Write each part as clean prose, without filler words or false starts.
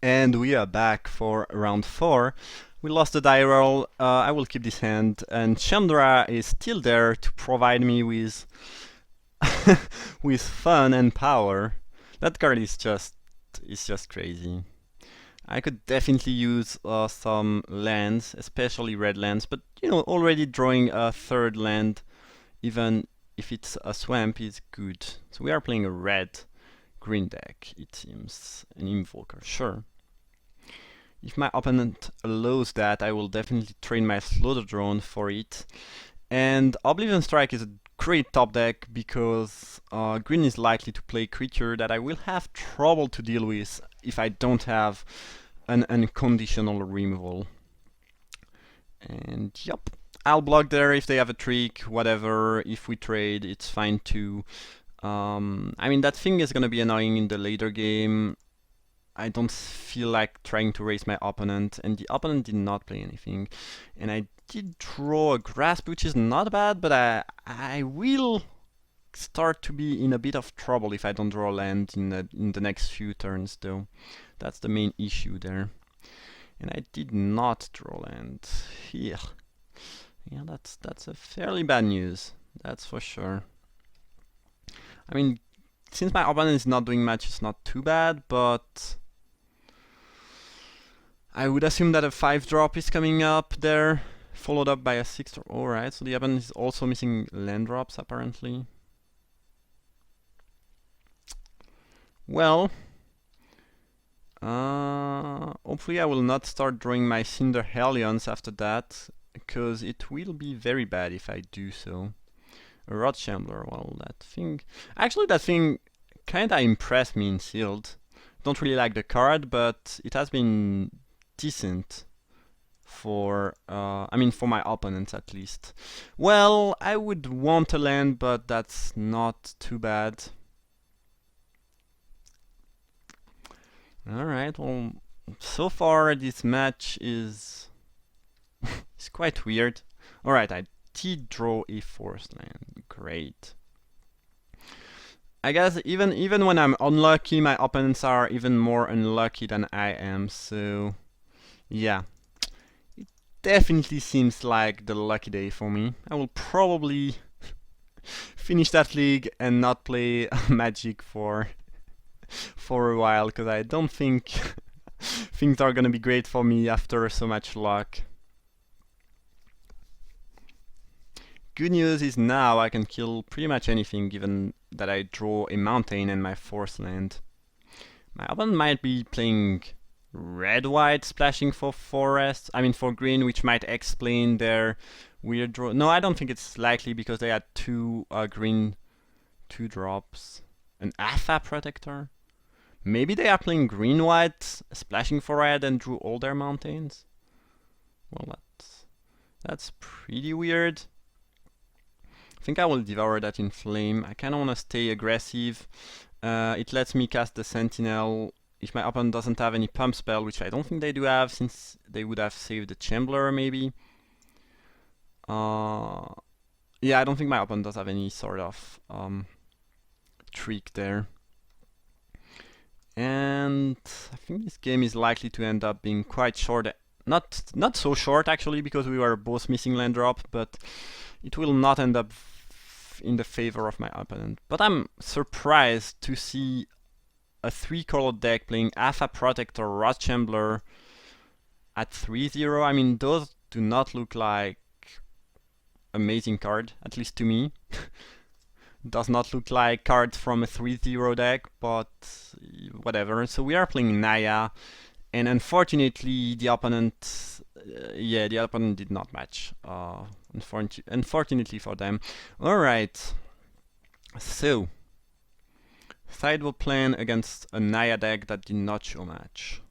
And we are back for round 4. We lost the die roll. I will keep this hand, and Chandra is still there to provide me with with fun and power. That card is just crazy. I could definitely use some lands, especially red lands, but already drawing a third land, even if it's a swamp, is good. So we are playing a red green deck, it seems. An invoker, sure. If my opponent allows that, I will definitely train my Slaughter Drone for it. And Oblivion Strike is a great top deck because green is likely to play creature that I will have trouble to deal with if I don't have an unconditional removal. And yup, I'll block there if they have a trick, whatever. If we trade, it's fine too. I mean, that thing is gonna be annoying in the later game. I don't feel like trying to raise my opponent, and the opponent did not play anything. And I did draw a grasp, which is not bad, but I will start to be in a bit of trouble if I don't draw land in the next few turns, though. That's the main issue there. And I did not draw land here. Yeah, that's a fairly bad news. That's for sure. I mean, since my opponent is not doing much, it's not too bad, but I would assume that a 5-drop is coming up there, followed up by a 6-drop. Alright, so the opponent is also missing land drops, apparently. Well, hopefully I will not start drawing my Cinder Hellions after that, because it will be very bad if I do so. A Rod Shambler, well, that thing... Actually, that thing kinda impressed me in Sealed. Don't really like the card, but it has been decent for, for my opponents at least. Well, I would want a land, but that's not too bad. Alright, well, so far this match is is quite weird. Alright, I did draw a forest land. Great. I guess even when I'm unlucky, my opponents are even more unlucky than I am, so yeah. It definitely seems like the lucky day for me. I will probably finish that league and not play Magic for a while, because I don't think things are gonna be great for me after so much luck. Good news is now I can kill pretty much anything, given that I draw a mountain and my forest land. My opponent might be playing red-white, splashing for forest, for green, which might explain their weird draw. No, I don't think it's likely, because they had two green 2-drops. An Alpha Protector? Maybe they are playing green-white, splashing for red, and drew all their mountains? Well, that's pretty weird. I think I will devour that in flame. I kinda wanna stay aggressive. It lets me cast the Sentinel if my opponent doesn't have any pump spell, which I don't think they do have, since they would have saved the Chambler, maybe. Yeah, I don't think my opponent does have any sort of trick there. And I think this game is likely to end up being quite short. Not so short, actually, because we were both missing land drop, but it will not end up in the favor of my opponent. But I'm surprised to see a 3-color deck playing Alpha Protector, Rod Shambler at 3-0. I mean, those do not look like amazing card, at least to me. Does not look like cards from a 3-0 deck, but whatever. So we are playing Naya, and unfortunately the opponent, the opponent did not match. Unfortunately for them. Alright, so sideboard plan against a Naya deck that did not show match.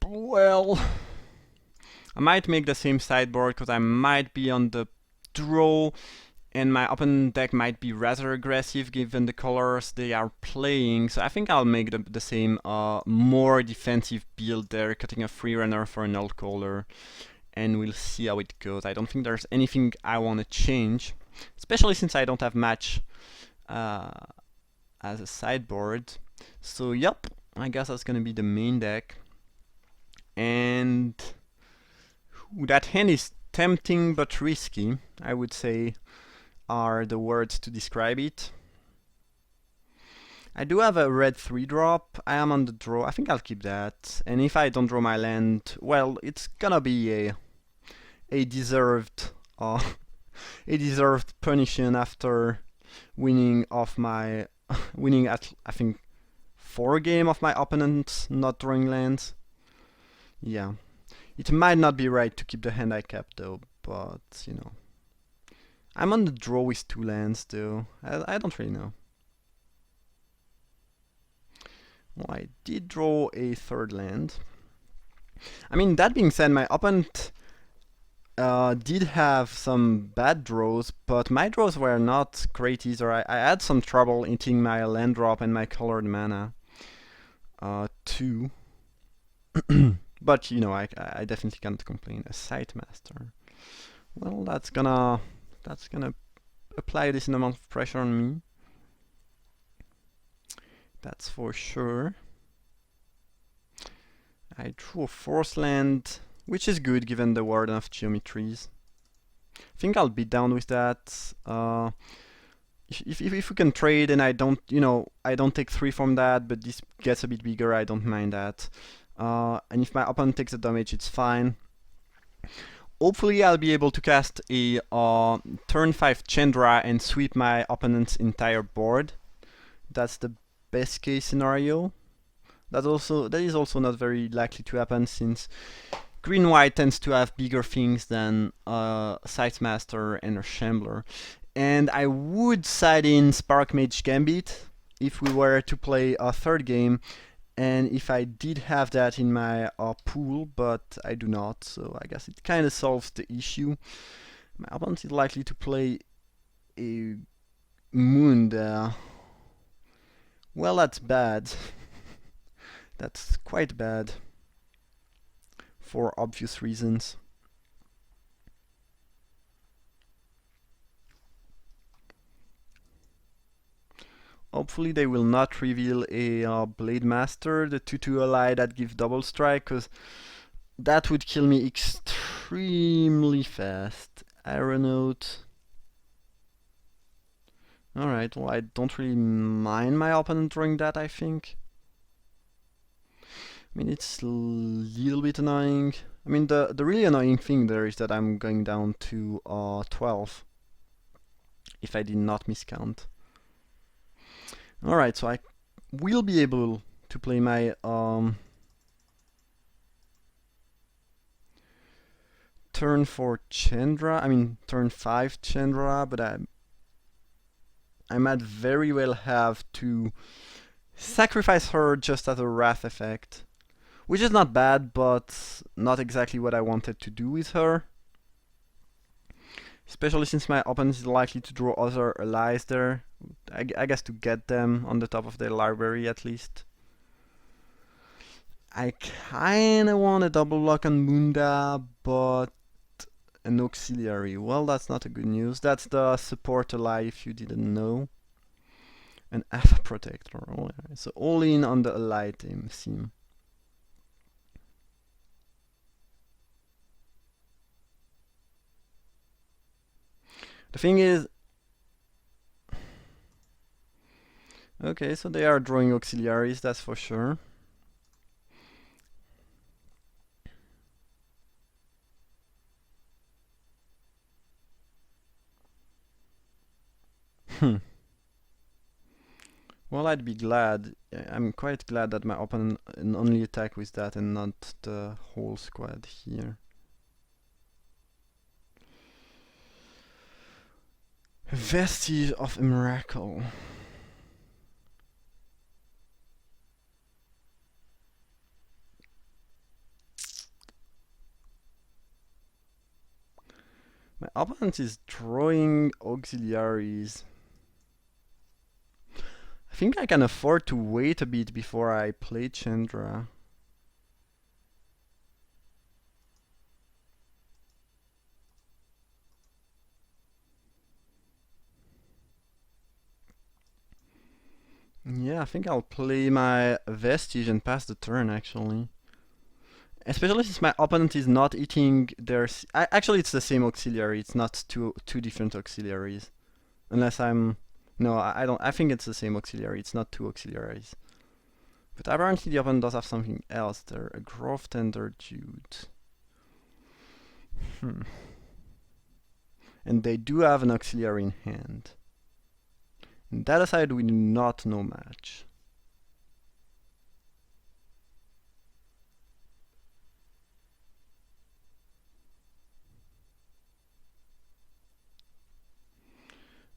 Well, I might make the same sideboard because I might be on the draw, and my opponent deck might be rather aggressive given the colors they are playing. So I think I'll make the same more defensive build there, cutting a free runner for an old color, and we'll see how it goes. I don't think there's anything I want to change, especially since I don't have match as a sideboard. So yep, I guess that's gonna be the main deck. And that hand is tempting but risky, I would say, are the words to describe it. I do have a red 3-drop. I am on the draw. I think I'll keep that. And if I don't draw my land, well, it's gonna be a deserved uh, a deserved punishment after winning off my winning at I think 4 game of my opponent not drawing lands. Yeah, it might not be right to keep the hand I kept though, but you know, I'm on the draw with 2 lands though. I don't really know. Well, I did draw a 3rd land. I mean, that being said, my opponent did have some bad draws, but my draws were not great either. I had some trouble hitting my land drop and my colored mana too. But you know, I definitely can't complain. A Sight Master. Well, that's gonna apply a decent amount of pressure on me. That's for sure. I drew a 4th land, which is good given the Warden of Geometries. I think I'll be down with that. If we can trade and I don't, you know, I don't take 3 from that, but this gets a bit bigger, I don't mind that. And if my opponent takes the damage, it's fine. Hopefully I'll be able to cast a turn 5 Chandra and sweep my opponent's entire board. That's the best case scenario. That is also not very likely to happen since green-white tends to have bigger things than Sight Master and a Shambler. And I would side in Spark Mage Gambit if we were to play a 3rd game, and if I did have that in my pool, but I do not, so I guess it kind of solves the issue. My opponent is likely to play a Moon there. Well, that's bad. That's quite bad. For obvious reasons. Hopefully they will not reveal a Blade Master, the 2/2 ally that gives double strike, because that would kill me extremely fast. Aeronaut. Alright, well I don't really mind my opponent drawing that, I think. I mean, it's a little bit annoying. I mean, the really annoying thing there is that I'm going down to 12 if I did not miscount. Alright, so I will be able to play my turn 4 Chandra, I mean turn 5 Chandra, but I might very well have to sacrifice her just as a wrath effect. Which is not bad, but not exactly what I wanted to do with her. Especially since my opponent is likely to draw other allies there. I guess to get them on the top of their library at least. I kinda want a double block on Munda, but an auxiliary. Well, that's not a good news. That's the support ally if you didn't know. An Alpha Protector. Oh, yeah. So all in on the ally team theme. The thing is, okay, so they are drawing auxiliaries, that's for sure. Well, I'd be glad. I'm quite glad that my opponent only attack with that and not the whole squad here. Vestige of a Miracle. My opponent is drawing auxiliaries. I think I can afford to wait a bit before I play Chandra. Yeah, I think I'll play my Vestige and pass the turn, actually. Especially since my opponent is not eating their... Actually, it's the same auxiliary. It's not two different auxiliaries. Unless I'm... No, I don't... I think it's the same auxiliary. It's not two auxiliaries. But apparently the opponent does have something else there. A Growth Tender Dude. And they do have an auxiliary in hand. On the other side, we do not know match.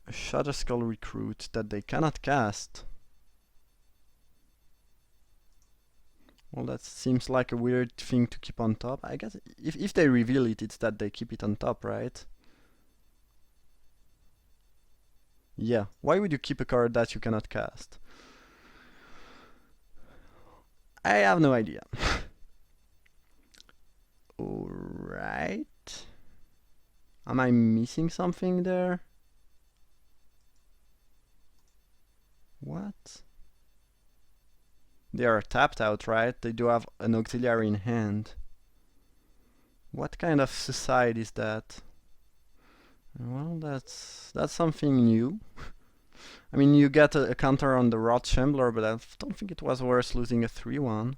A Shadow Skull Recruit that they cannot cast. Well, that seems like a weird thing to keep on top. I guess if they reveal it, it's that they keep it on top, right? Yeah, why would you keep a card that you cannot cast? I have no idea. Alright. Am I missing something there? What? They are tapped out, right? They do have an auxiliary in hand. What kind of society is that? Well, that's something new. I mean, you get a counter on the Rod Shambler, but I don't think it was worth losing a 3-1.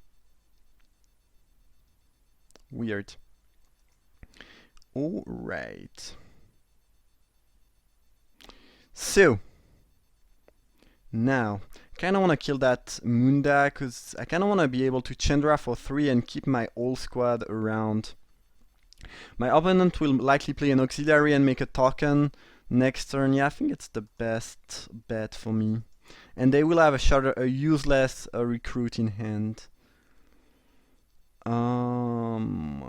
Weird. Alright. So, now, kinda wanna kill that Munda, cause I kinda wanna be able to Chandra for 3 and keep my whole squad around. My opponent will likely play an auxiliary and make a token next turn. Yeah, I think it's the best bet for me. And they will have a useless recruit in hand.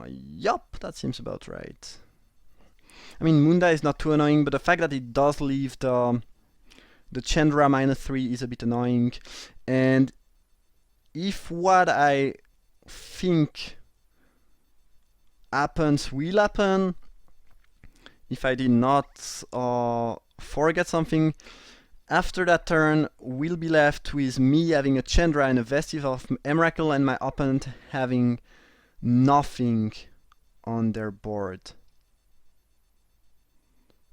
Yup, that seems about right. I mean, Munda is not too annoying, but the fact that it does leave the Chandra -3 is a bit annoying. And if what I think happens will happen, if I did not forget something, after that turn we'll be left with me having a Chandra and a Vestige of Emrakul and my opponent having nothing on their board.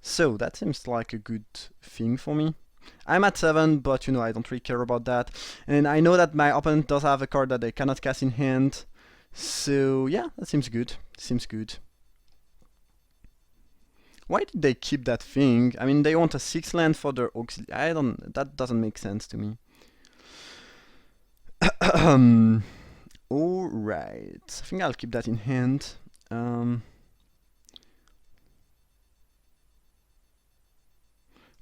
So that seems like a good thing for me. I'm at 7, but you know, I don't really care about that. And I know that my opponent does have a card that they cannot cast in hand. So yeah, that seems good. Seems good. Why did they keep that thing? I mean, they want a 6 land for their auxiliary. That doesn't make sense to me. Alright, I think I'll keep that in hand. I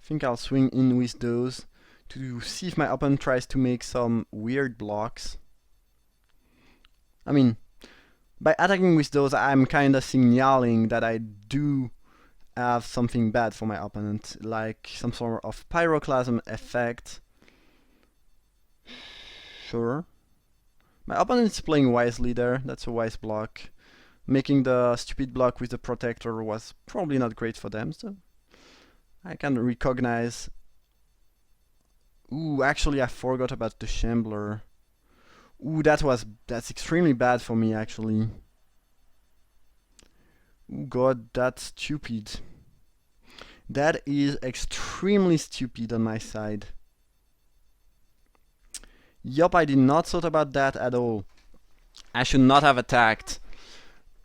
think I'll swing in with those to see if my opponent tries to make some weird blocks. I mean, by attacking with those, I'm kinda signaling that I do have something bad for my opponent, like some sort of pyroclasm effect. Sure. My opponent is playing wisely there, that's a wise block. Making the stupid block with the protector was probably not great for them, so I can recognize. Ooh, actually I forgot about the Shambler. Ooh, that's extremely bad for me actually. Ooh, god, that's stupid. That is extremely stupid on my side. Yup, I did not thought about that at all. I should not have attacked.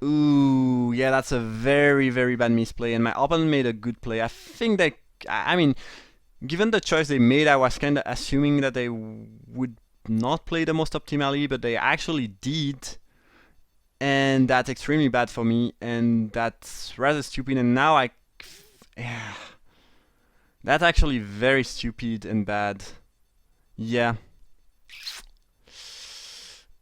Ooh, yeah, that's a very, very bad misplay, and my opponent made a good play. I think they... I mean, given the choice they made, I was kinda assuming that they would not play the most optimally, but they actually did. And that's extremely bad for me, and that's rather stupid, and now yeah. That's actually very stupid and bad. Yeah.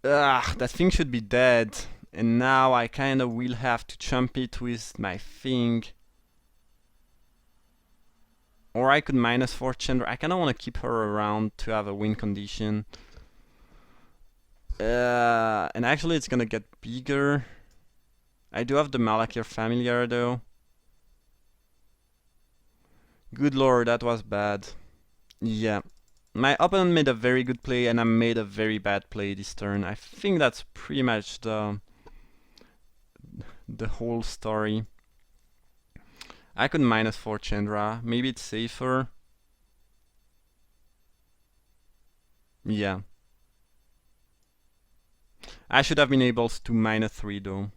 Ugh, that thing should be dead. And now I kinda will have to chump it with my thing. Or I could -4 Chandra. I kinda wanna keep her around to have a win condition. And actually it's gonna get bigger. I do have the Malakir Familiar though. Good lord, that was bad. Yeah. my opponent made a very good play and I made a very bad play this turn. I think that's pretty much the whole story. I could -4 Chandra. Maybe it's safer. Yeah. I should have been able to -3 though.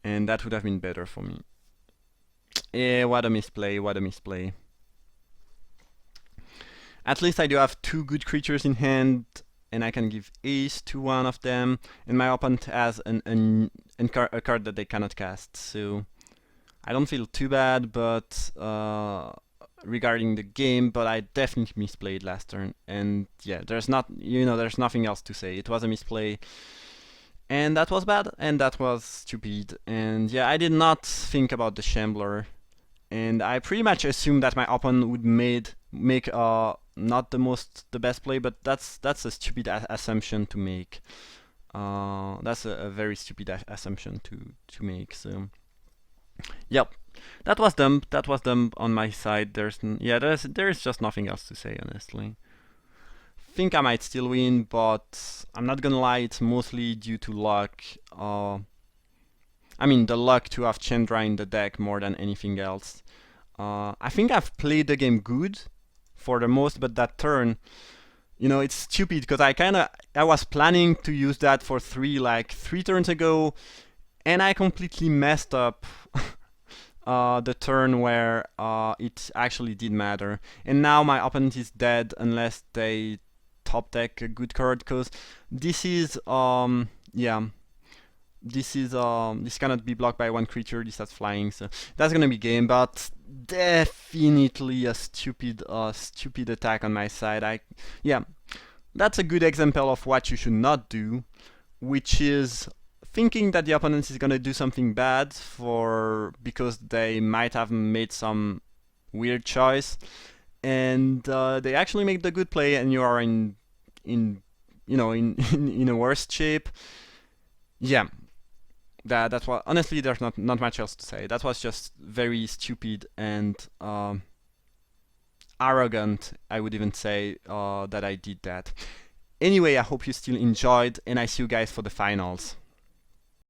And that would have been better for me. Eh, what a misplay, what a misplay. At least I do have 2 good creatures in hand, and I can give ace to one of them, and my opponent has a card that they cannot cast, so I don't feel too bad, but regarding the game, but I definitely misplayed last turn, and yeah, there's nothing else to say. It was a misplay, and that was bad, and that was stupid, and yeah, I did not think about the Shambler, and I pretty much assumed that my opponent would make not the best play, but that's a stupid assumption to make. That's a very stupid assumption to make. So, yep, that was dumb. That was dumb on my side. There's just nothing else to say, honestly. Think I might still win, but I'm not gonna lie. It's mostly due to luck. I mean, the luck to have Chandra in the deck more than anything else. I think I've played the game good for the most, but that turn, it's stupid because I was planning to use that for 3 turns ago, and I completely messed up the turn where it actually did matter. And now my opponent is dead unless they top deck a good card, because this is this cannot be blocked by one creature. This has flying, so that's gonna be game. But definitely a stupid attack on my side. That's a good example of what you should not do, which is thinking that the opponent is gonna do something bad because they might have made some weird choice, and they actually make the good play, and you are in a worse shape. Yeah. That's what, honestly, there's not much else to say. That was just very stupid and arrogant, I would even say, that I did that. Anyway, I hope you still enjoyed, and I see you guys for the finals.